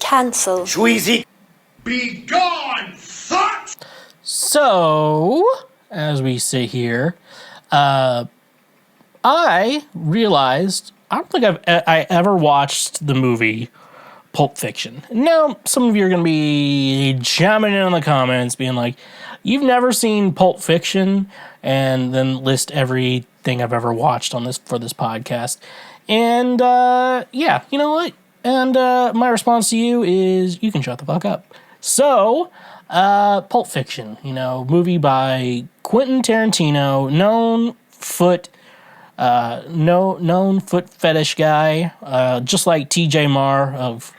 Cancelled. Schweezy. Be gone, fuck! So, as we sit here, I realized I don't think I ever watched the movie Pulp Fiction. Now, some of you are going to be chiming in the comments being like, you've never seen Pulp Fiction, and then list everything I've ever watched on this for this podcast. And, yeah, you know what? And my response to you is, you can shut the fuck up. So, Pulp Fiction, movie by Quentin Tarantino, known foot fetish guy, just like TJ Marr of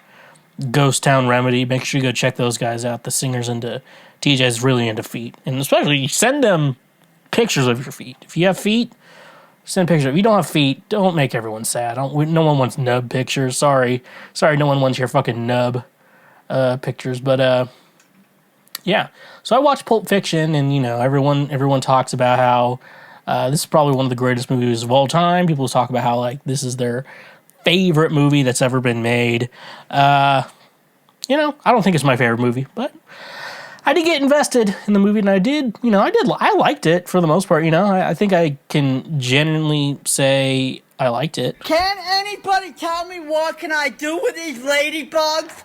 Ghost Town Remedy. Make sure you go check those guys out. The singer's TJ's really into feet. And especially, send them pictures of your feet. If you have feet, send pictures. If you don't have feet, don't make everyone sad. No one wants nub pictures. Sorry, no one wants your fucking nub pictures. But yeah. So I watched Pulp Fiction, and everyone talks about how this is probably one of the greatest movies of all time. People talk about how this is their favorite movie that's ever been made. I don't think it's my favorite movie, but I did get invested in the movie, and I liked it for the most part. I think I can genuinely say I liked it. Can anybody tell me what can I do with these ladybugs?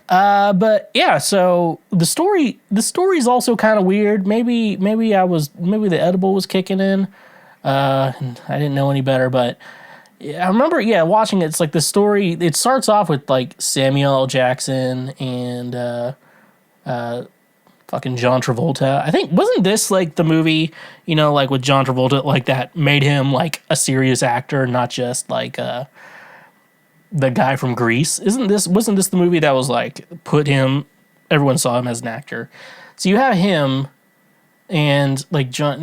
But yeah, so the story's also kind of weird. Maybe the edible was kicking in. And I didn't know any better, but I remember, watching it. It's like the story, it starts off with Samuel L. Jackson and, fucking John Travolta. I think, wasn't this the movie, with John Travolta, that made him a serious actor, not just the guy from Grease? Wasn't this the movie that was everyone saw him as an actor? So you have him and John,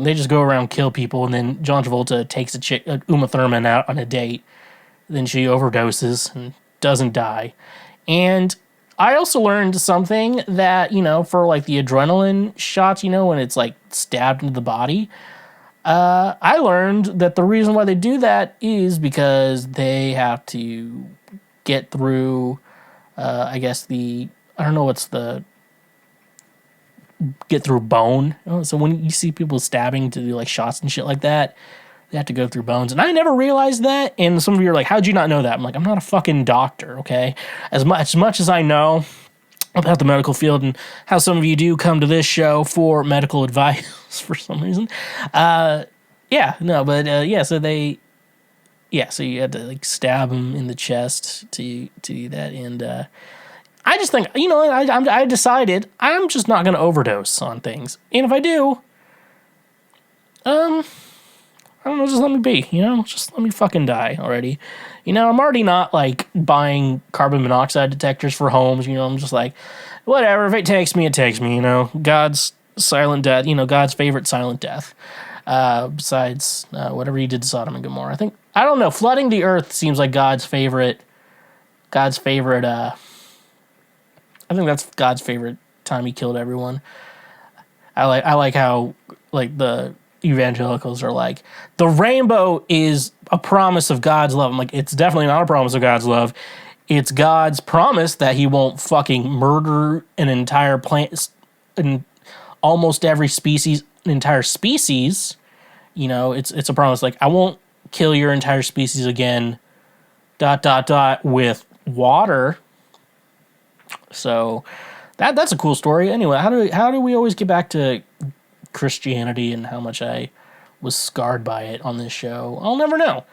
they just go around kill people, and then John Travolta takes a chick, Uma Thurman, out on a date. Then she overdoses and doesn't die. And I also learned something that, for the adrenaline shots, when it's stabbed into the body, I learned that the reason why they do that is because they have to get through, get through bone. So when you see people stabbing to do shots and shit like that, they have to go through bones. And I never realized that. And some of you are like, how'd you not know that? I'm like, I'm not a fucking doctor, okay? As much as I know about the medical field and how some of you do come to this show for medical advice for some reason. So you had to stab him in the chest to do that. And I just think, I decided I'm just not going to overdose on things. And if I do, I don't know, just let me be, just let me fucking die already. I'm already not buying carbon monoxide detectors for homes. I'm just whatever, if it takes me, it takes me, God's silent death, God's favorite silent death. Besides whatever he did to Sodom and Gomorrah. I don't know, flooding the earth seems like God's favorite, I think that's God's favorite time he killed everyone. I like how the evangelicals are the rainbow is a promise of God's love. I'm like, it's definitely not a promise of God's love. It's God's promise that he won't fucking murder an entire plant, in almost every species, an entire species. It's a promise. I won't kill your entire species again, ... with water. So that's a cool story. Anyway, how do we always get back to Christianity and how much I was scarred by it on this show? I'll never know.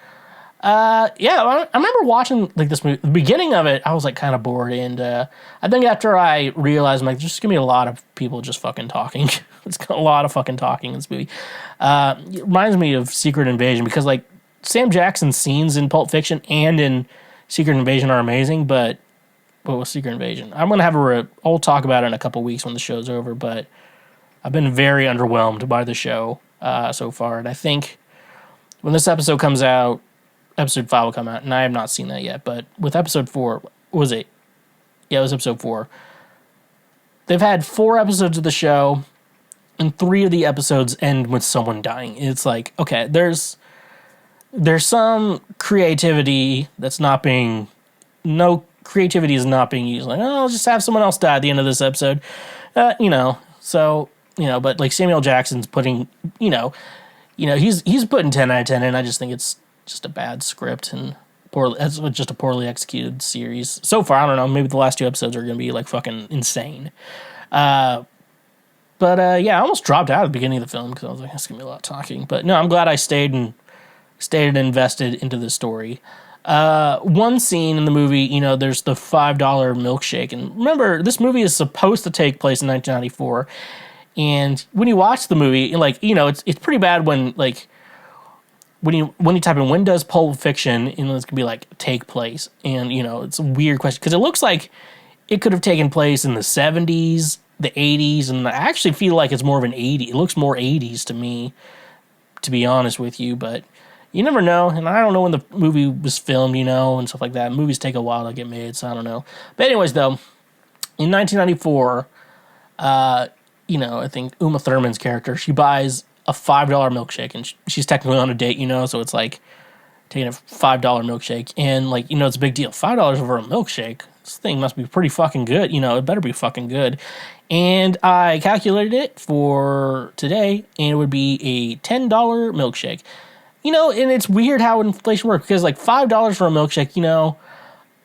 I remember watching this movie. The beginning of it, I was kind of bored, and I think after I realized, there's just gonna be a lot of people just fucking talking. It's got a lot of fucking talking in this movie. It reminds me of Secret Invasion because Sam Jackson's scenes in Pulp Fiction and in Secret Invasion are amazing, but what was Secret Invasion? I'm going to have I'll talk about it in a couple weeks when the show's over, but I've been very underwhelmed by the show so far. And I think when this episode comes out, episode 5 will come out, and I have not seen that yet. But with episode 4, was it? Yeah, it was episode 4. They've had 4 episodes of the show, and 3 of the episodes end with someone dying. It's okay, there's some creativity that's not being... No creativity is not being used. Like, oh, I'll just have someone else die at the end of this episode. So, but like Samuel Jackson's putting, he's putting 10 out of 10, and I just think it's just a bad script and it's just a poorly executed series. So far, I don't know, maybe the last 2 episodes are going to be like fucking insane. I almost dropped out at the beginning of the film because I was like, it's going to be a lot of talking. But no, I'm glad I stayed and invested into the story. One scene in the movie, there's the $5 milkshake. And remember, this movie is supposed to take place in 1994. And when you watch the movie, it's pretty bad when, like, when you type in when does Pulp Fiction, it's going to be like take place. And, it's a weird question because it looks like it could have taken place in the 70s, the 80s, and I actually feel like it's more of an 80s. It looks more 80s to me, to be honest with you, but you never know, and I don't know when the movie was filmed, and stuff like that. Movies take a while to get made, so I don't know. But anyways, though, in 1994, I think Uma Thurman's character, she buys a $5 milkshake, and she's technically on a date, so it's like taking a $5 milkshake, and like, it's a big deal. $5 over a milkshake. This thing must be pretty fucking good. It better be fucking good. And I calculated it for today, and it would be a $10 milkshake. And it's weird how inflation works, because like $5 for a milkshake,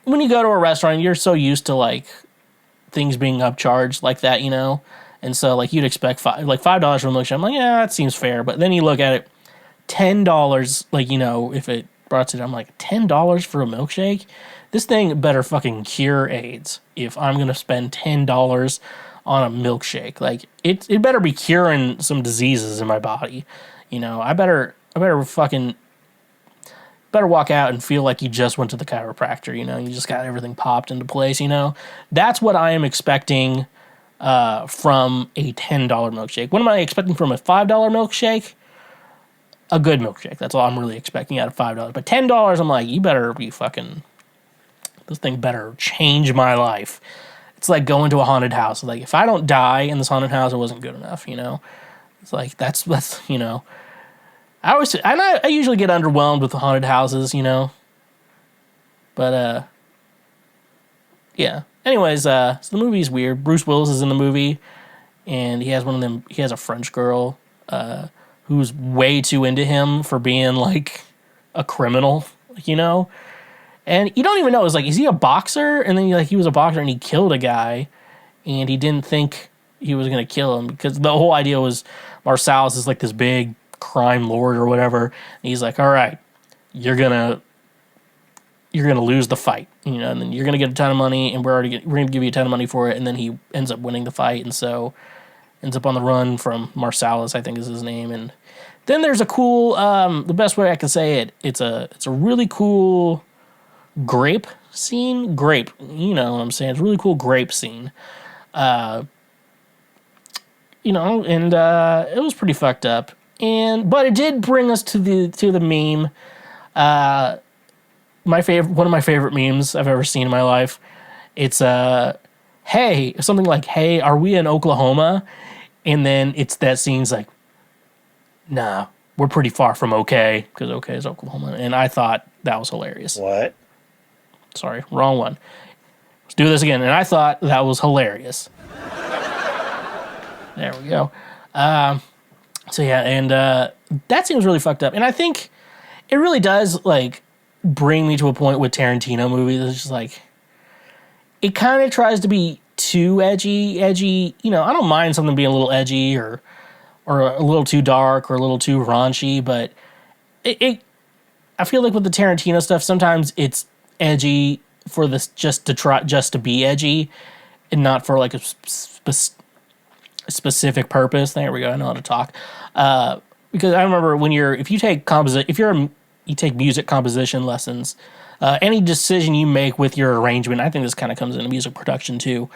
when you go to a restaurant, you're so used to like things being upcharged like that, and so like you'd expect $5 for a milkshake. I'm like, yeah, that seems fair. But then you look at it, $10, like, if it brought it, I'm like, $10 for a milkshake? This thing better fucking cure AIDS if I'm going to spend $10 on a milkshake. Like, it better be curing some diseases in my body. I better walk out and feel like you just went to the chiropractor, you just got everything popped into place, That's what I am expecting from a $10 milkshake. What am I expecting from a $5 milkshake? A good milkshake. That's all I'm really expecting out of $5. But $10, I'm like, you better be fucking... This thing better change my life. It's like going to a haunted house. Like, if I don't die in this haunted house, it wasn't good enough, It's like, that's I usually get underwhelmed with the haunted houses, But, yeah. Anyways, so the movie's weird. Bruce Willis is in the movie, and he has a French girl, who's way too into him for being, like, a criminal, And you don't even know, it's like, is he a boxer? And then he was a boxer and he killed a guy, and he didn't think he was going to kill him, because the whole idea was Marsalis is like this big crime lord or whatever. And he's like, all right, you're gonna lose the fight, and then you're gonna get a ton of money, and we're gonna give you a ton of money for it. And then he ends up winning the fight, and so ends up on the run from Marsalis, I think is his name. And then there's a cool, the best way I can say it, it's a really cool grape scene. Grape, you know what I'm saying? It's a really cool grape scene. And it was pretty fucked up. But it did bring us to the meme. One of my favorite memes I've ever seen in my life. It's hey, something like, hey, are we in Oklahoma? And then it's that scene's like, nah, we're pretty far from okay, because okay is Oklahoma. And I thought that was hilarious. What? Sorry, wrong one. Let's do this again. And I thought that was hilarious. There we go. So yeah, and that seems really fucked up. And I think it really does, like, bring me to a point with Tarantino movies. It's just like, it kind of tries to be too edgy. I don't mind something being a little edgy or a little too dark or a little too raunchy, but I feel like with the Tarantino stuff, sometimes it's edgy for this just to be edgy and not for like a specific purpose. There we go. I know how to talk. Because I remember if you take music composition lessons, any decision you make with your arrangement, I think this kind of comes into music production too,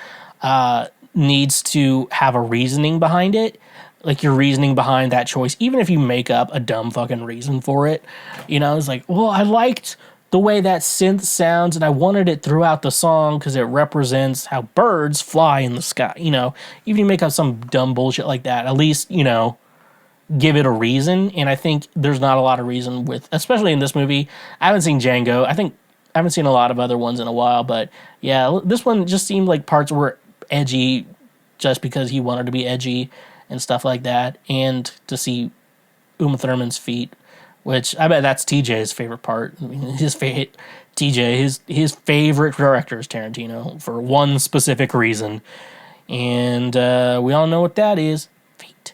needs to have a reasoning behind it. Like, your reasoning behind that choice, even if you make up a dumb fucking reason for it, it's like, well, I liked the way that synth sounds and I wanted it throughout the song because it represents how birds fly in the sky. Even if you make up some dumb bullshit like that, at least, give it a reason. And I think there's not a lot of reason especially in this movie. I haven't seen Django. I think I haven't seen a lot of other ones in a while, but yeah, this one just seemed like parts were edgy just because he wanted to be edgy and stuff like that. And to see Uma Thurman's feet, which I bet that's TJ's favorite part. I mean, his favorite director is Tarantino for one specific reason. And we all know what that is. Feet.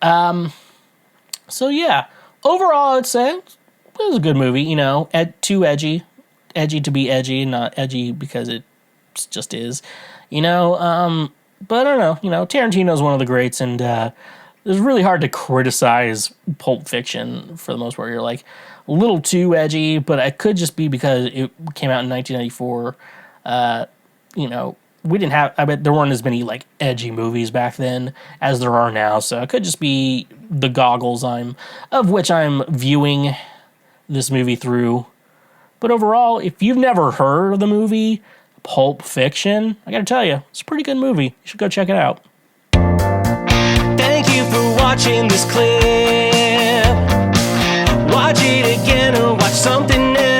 So yeah, overall I'd say it was a good movie, you know, too edgy to be edgy, not edgy because it just is, you know. But I don't know, you know, Tarantino's one of the greats, and it's really hard to criticize Pulp Fiction for the most part. You're like a little too edgy, but it could just be because it came out in 1994. You know, I bet there weren't as many like edgy movies back then as there are now, so it could just be the goggles of which I'm viewing this movie through. But overall, if you've never heard of the movie Pulp Fiction, I gotta tell you, it's a pretty good movie. You should go check it out. Thank you for watching this clip. Watch it again or watch something else.